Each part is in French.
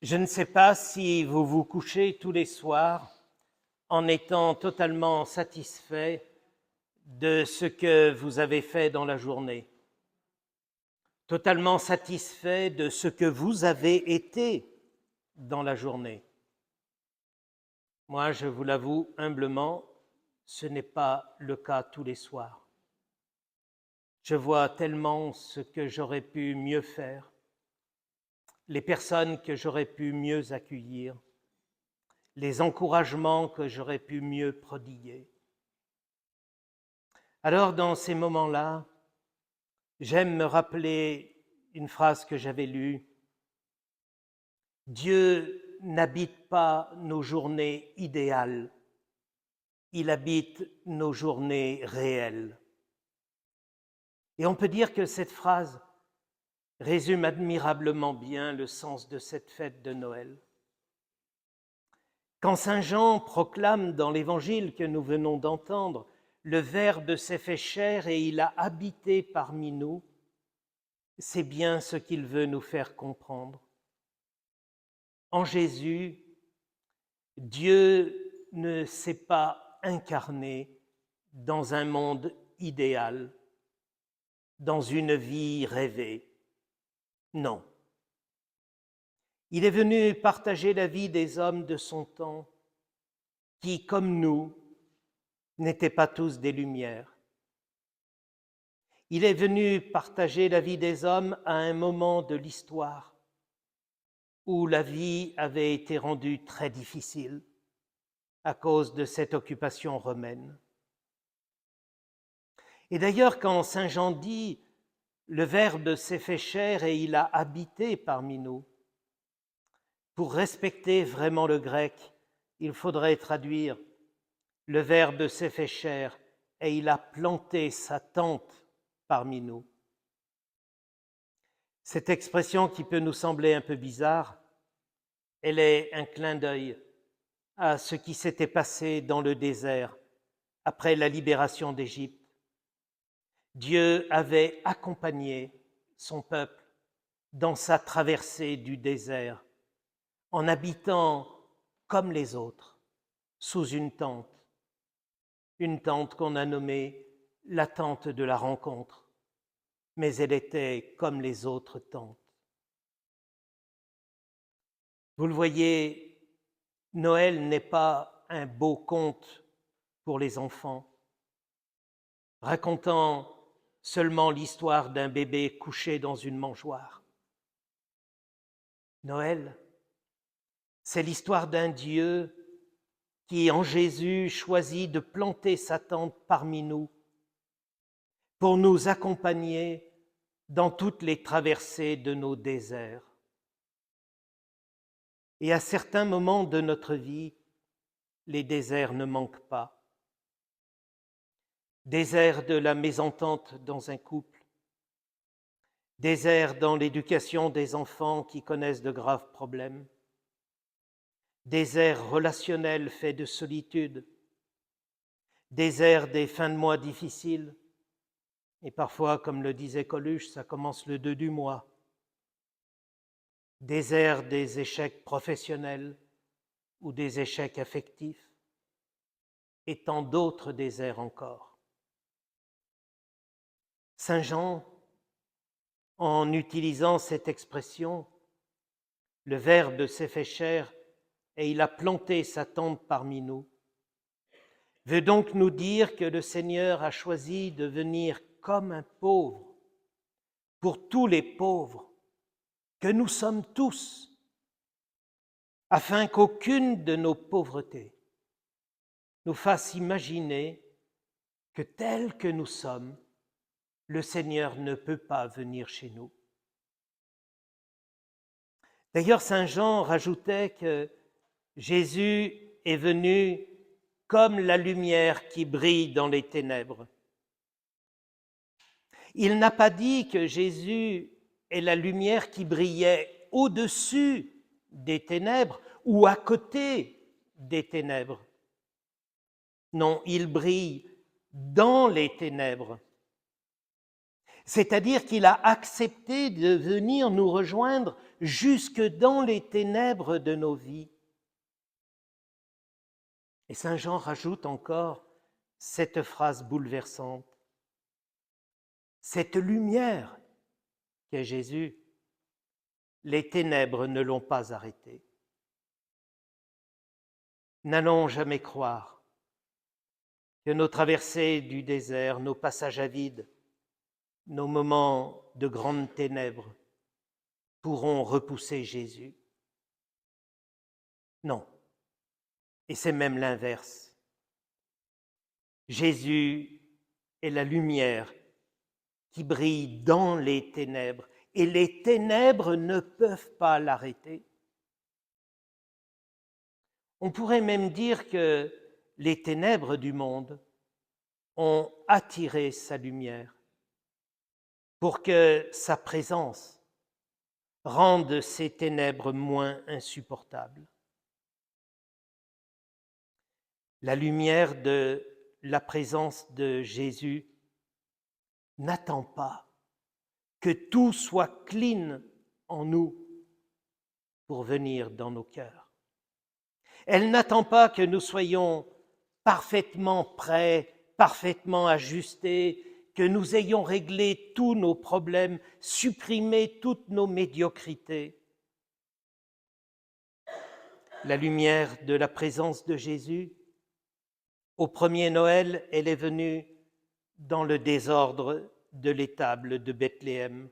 Je ne sais pas si vous vous couchez tous les soirs en étant totalement satisfait de ce que vous avez fait dans la journée, totalement satisfait de ce que vous avez été dans la journée. Moi, je vous l'avoue humblement, ce n'est pas le cas tous les soirs. Je vois tellement ce que j'aurais pu mieux faire, les personnes que j'aurais pu mieux accueillir, les encouragements que j'aurais pu mieux prodiguer. Alors, dans ces moments-là, j'aime me rappeler une phrase que j'avais lue. Dieu n'habite pas nos journées idéales, il habite nos journées réelles. Et on peut dire que cette phrase résume admirablement bien le sens de cette fête de Noël. Quand Saint Jean proclame dans l'évangile que nous venons d'entendre, le Verbe s'est fait chair et il a habité parmi nous, c'est bien ce qu'il veut nous faire comprendre. En Jésus, Dieu ne s'est pas incarné dans un monde idéal, dans une vie rêvée. Non. Il est venu partager la vie des hommes de son temps qui, comme nous, n'étaient pas tous des lumières. Il est venu partager la vie des hommes à un moment de l'histoire où la vie avait été rendue très difficile à cause de cette occupation romaine. Et d'ailleurs, quand Saint Jean dit « le Verbe s'est fait chair et il a habité parmi nous », pour respecter vraiment le grec, il faudrait traduire « le Verbe s'est fait chair et il a planté sa tente parmi nous ». Cette expression qui peut nous sembler un peu bizarre, elle est un clin d'œil à ce qui s'était passé dans le désert après la libération d'Égypte. Dieu avait accompagné son peuple dans sa traversée du désert en habitant comme les autres sous une tente qu'on a nommée la tente de la rencontre, mais elle était comme les autres tentes. Vous le voyez, Noël n'est pas un beau conte pour les enfants, racontant seulement l'histoire d'un bébé couché dans une mangeoire. Noël, c'est l'histoire d'un Dieu qui, en Jésus, choisit de planter sa tente parmi nous pour nous accompagner dans toutes les traversées de nos déserts. Et à certains moments de notre vie, les déserts ne manquent pas. Désert de la mésentente dans un couple, désert dans l'éducation des enfants qui connaissent de graves problèmes, désert relationnel fait de solitude, désert des fins de mois difficiles, et parfois, comme le disait Coluche, ça commence le 2 du mois, désert des échecs professionnels ou des échecs affectifs, et tant d'autres déserts encore. Saint Jean, en utilisant cette expression, le Verbe s'est fait chair et il a planté sa tente parmi nous, veut donc nous dire que le Seigneur a choisi de venir comme un pauvre pour tous les pauvres que nous sommes tous, afin qu'aucune de nos pauvretés nous fasse imaginer que tel que nous sommes, le Seigneur ne peut pas venir chez nous. D'ailleurs, Saint Jean rajoutait que Jésus est venu comme la lumière qui brille dans les ténèbres. Il n'a pas dit que Jésus est la lumière qui brillait au-dessus des ténèbres ou à côté des ténèbres. Non, il brille dans les ténèbres. C'est-à-dire qu'il a accepté de venir nous rejoindre jusque dans les ténèbres de nos vies. Et Saint Jean rajoute encore cette phrase bouleversante. Cette lumière qu'est Jésus, les ténèbres ne l'ont pas arrêté. N'allons jamais croire que nos traversées du désert, nos passages à vide, nos moments de grandes ténèbres pourront repousser Jésus. Non, et c'est même l'inverse. Jésus est la lumière qui brille dans les ténèbres, et les ténèbres ne peuvent pas l'arrêter. On pourrait même dire que les ténèbres du monde ont attiré sa lumière pour que sa présence rende ces ténèbres moins insupportables. La lumière de la présence de Jésus n'attend pas que tout soit clean en nous pour venir dans nos cœurs. Elle n'attend pas que nous soyons parfaitement prêts, parfaitement ajustés, que nous ayons réglé tous nos problèmes, supprimé toutes nos médiocrités. La lumière de la présence de Jésus, au premier Noël, elle est venue dans le désordre de l'étable de Bethléem,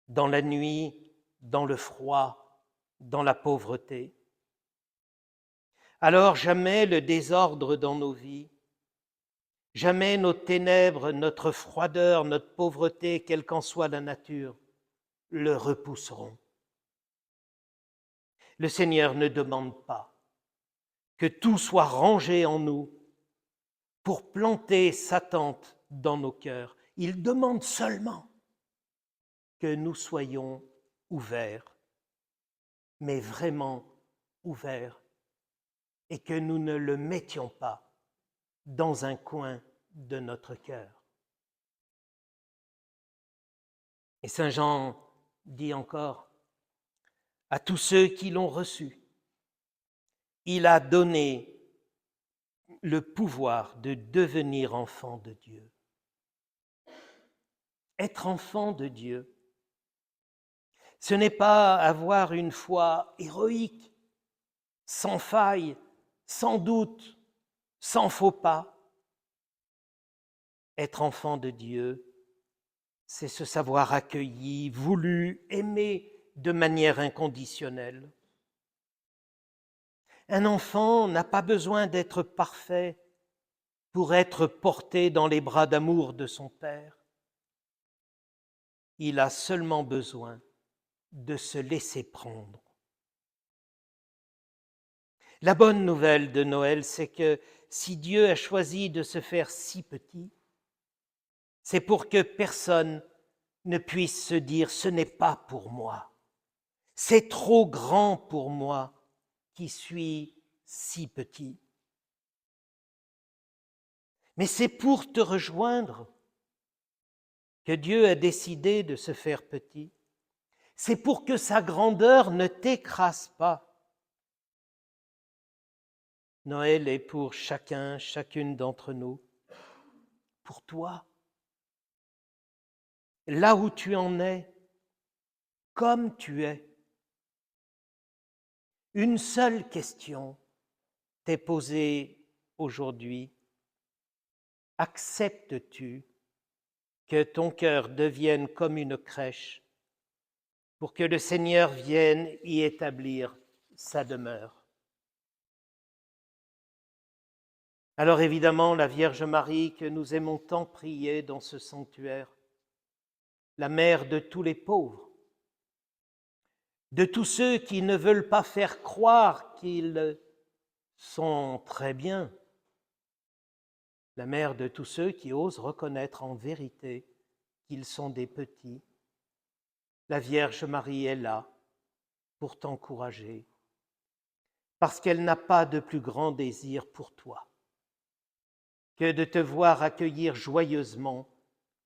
dans la nuit, dans le froid, dans la pauvreté. Alors jamais le désordre dans nos vies, jamais nos ténèbres, notre froideur, notre pauvreté, quelle qu'en soit la nature, le repousseront. Le Seigneur ne demande pas que tout soit rangé en nous pour planter sa tente dans nos cœurs. Il demande seulement que nous soyons ouverts, mais vraiment ouverts, et que nous ne le mettions pas dans un coin de notre cœur. Et Saint Jean dit encore, à tous ceux qui l'ont reçu, il a donné le pouvoir de devenir enfant de Dieu. Être enfant de Dieu, ce n'est pas avoir une foi héroïque, sans faille, sans doute, sans faux pas. Être enfant de Dieu, c'est se savoir accueilli, voulu, aimé de manière inconditionnelle. Un enfant n'a pas besoin d'être parfait pour être porté dans les bras d'amour de son père. Il a seulement besoin de se laisser prendre. La bonne nouvelle de Noël, c'est que si Dieu a choisi de se faire si petit, c'est pour que personne ne puisse se dire « ce n'est pas pour moi ». C'est trop grand pour moi qui suis si petit. Mais c'est pour te rejoindre que Dieu a décidé de se faire petit. C'est pour que sa grandeur ne t'écrase pas. Noël est pour chacun, chacune d'entre nous, pour toi. Là où tu en es, comme tu es. Une seule question t'est posée aujourd'hui. Acceptes-tu que ton cœur devienne comme une crèche pour que le Seigneur vienne y établir sa demeure? Alors évidemment, la Vierge Marie que nous aimons tant prier dans ce sanctuaire, la mère de tous les pauvres, de tous ceux qui ne veulent pas faire croire qu'ils sont très bien, la mère de tous ceux qui osent reconnaître en vérité qu'ils sont des petits, la Vierge Marie est là pour t'encourager, parce qu'elle n'a pas de plus grand désir pour toi que de te voir accueillir joyeusement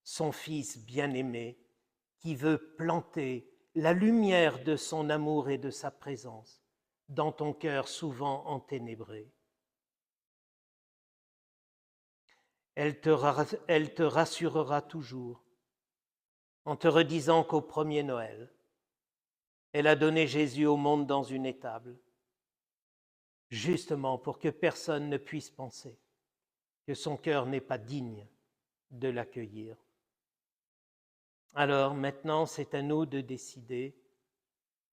son Fils bien-aimé, qui veut planter la lumière de son amour et de sa présence dans ton cœur souvent enténébré. Elle te rassurera toujours en te redisant qu'au premier Noël, elle a donné Jésus au monde dans une étable, justement pour que personne ne puisse penser que son cœur n'est pas digne de l'accueillir. Alors maintenant, c'est à nous de décider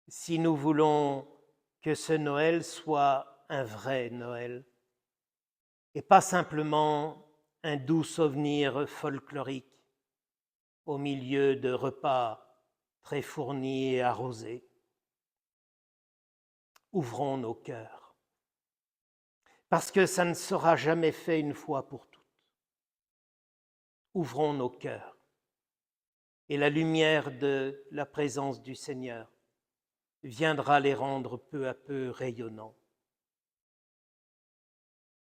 si nous voulons que ce Noël soit un vrai Noël et pas simplement un doux souvenir folklorique au milieu de repas très fournis et arrosés. Ouvrons nos cœurs, parce que ça ne sera jamais fait une fois pour toutes. Ouvrons nos cœurs et la lumière de la présence du Seigneur viendra les rendre peu à peu rayonnants.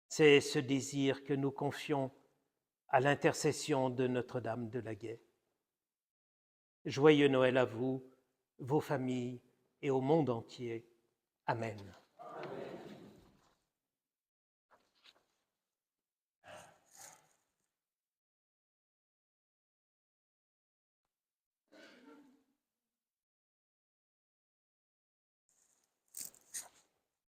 C'est ce désir que nous confions à l'intercession de Notre-Dame de la Gaie. Joyeux Noël à vous, vos familles et au monde entier. Amen.